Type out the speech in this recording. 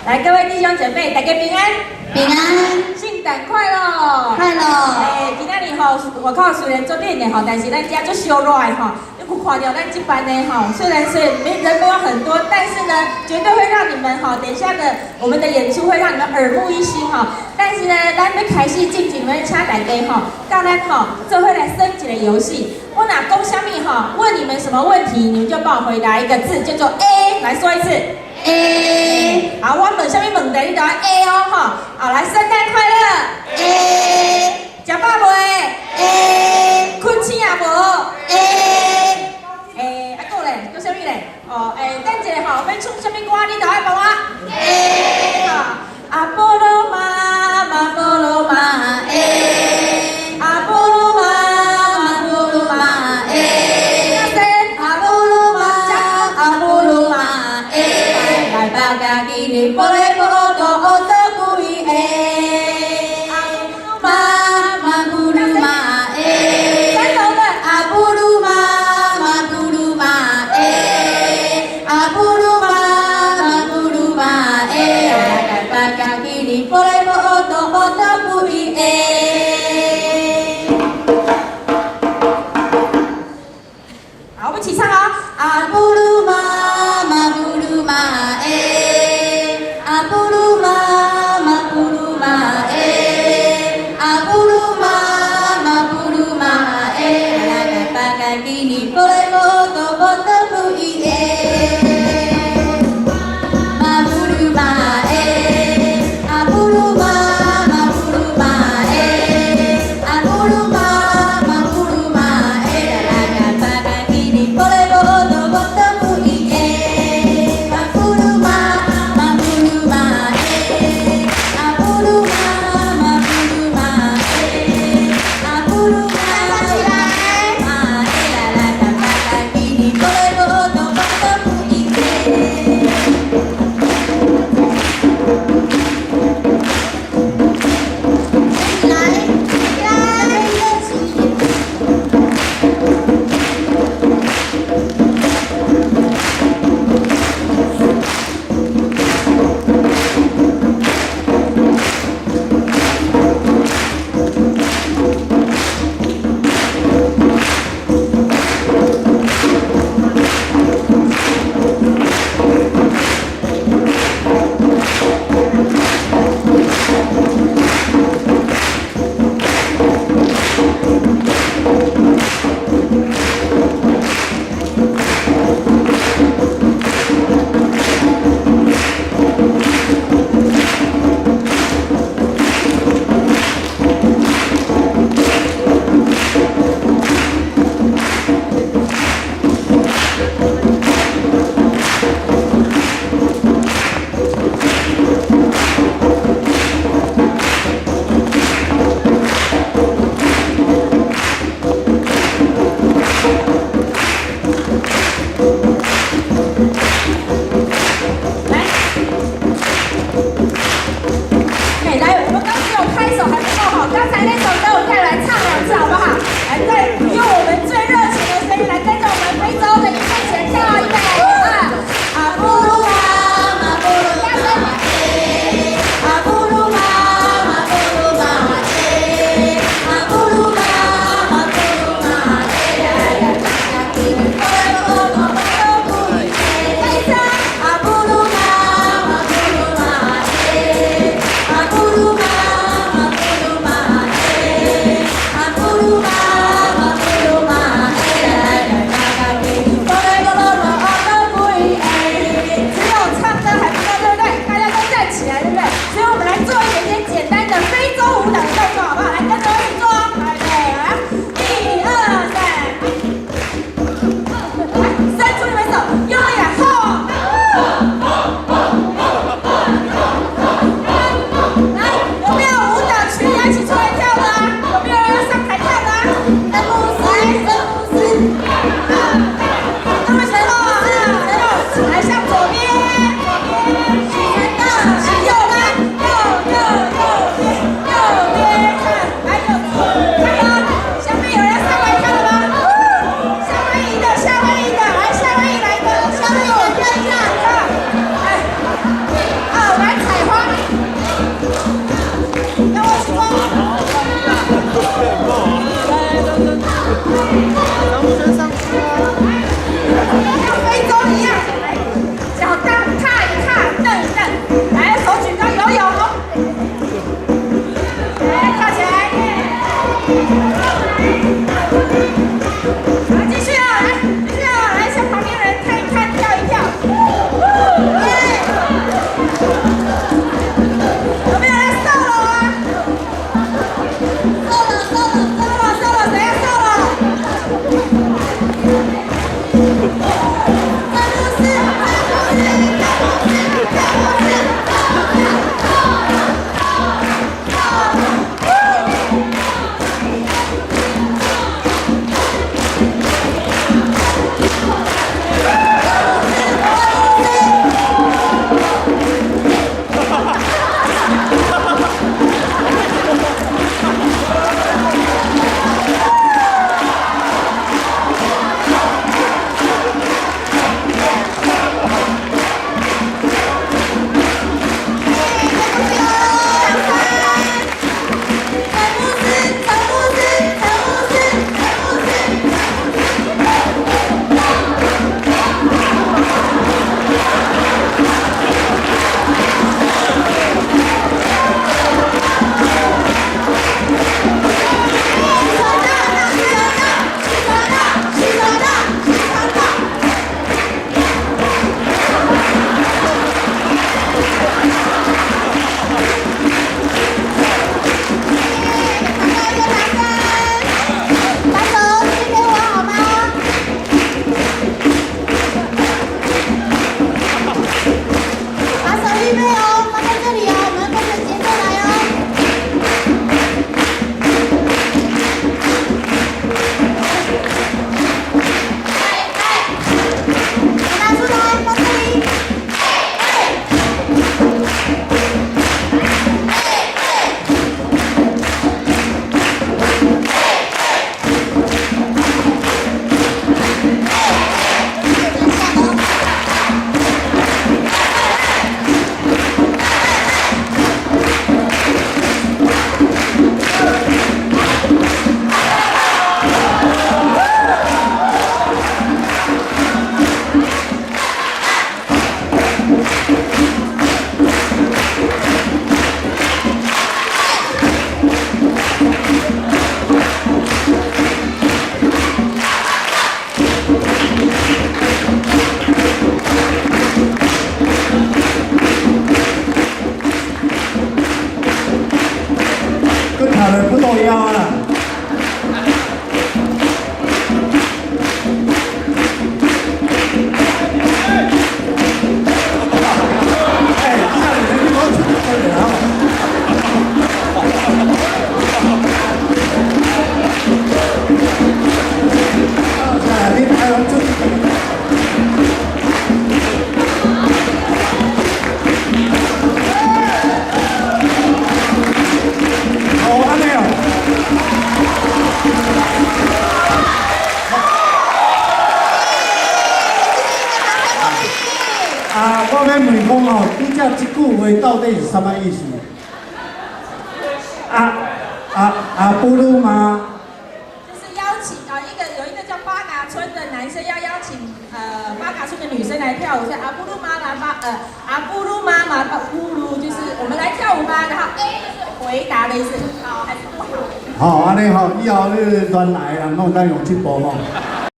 来，各位弟兄姐妹，大家平安，平安，圣诞快乐，快乐。今仔日吼，外口虽然做冷的吼，但是咱家就烧热的吼。你有看到咱这班的吼，虽然是人没有很多，但是呢，绝对会让你们吼，等一下的我们的演出会让你们耳目一新哈。但是呢，咱要开始进行，我们请大家吼，到咱吼，这会来升级的游戏。我哪讲什么吼，问你们什么问题，你们就帮我回答一个字，叫做 A， 来说一次。A， 好，我问什么问题，你就要 A 哦，吼，好，来，圣诞快乐 A， 食饱未 A， 困醒啊无 A， 啊个咧，叫什么咧？哦，等一下吼，要唱什么歌，你就要帮我 A， 阿波罗妈妈，波罗妈 A， 阿波罗妈，波罗妈 A， 阿波罗妈，阿波罗妈 A。来吧，家己你波嘞波罗多奥多古伊诶，妈妈布鲁玛 A， 三头的阿布鲁妈，妈布鲁玛 A， 阿布鲁玛，妈布鲁玛 A， 来吧，家己你波嘞波罗多奥多古伊诶。好，我们一起唱哦，阿布鲁妈，妈布鲁玛 A， 阿布鲁。我要问讲哦，你这一句话到底是什么意思？布鲁玛。就是邀请有一个叫巴嘎村的男生要邀请巴嘎村的女生来跳舞，是阿布鲁玛马布鲁，就是我们来跳舞吧。然后 A 就是回答的意思，好还是不好？好，安尼吼，以后你乱来人拢敢用这步吼。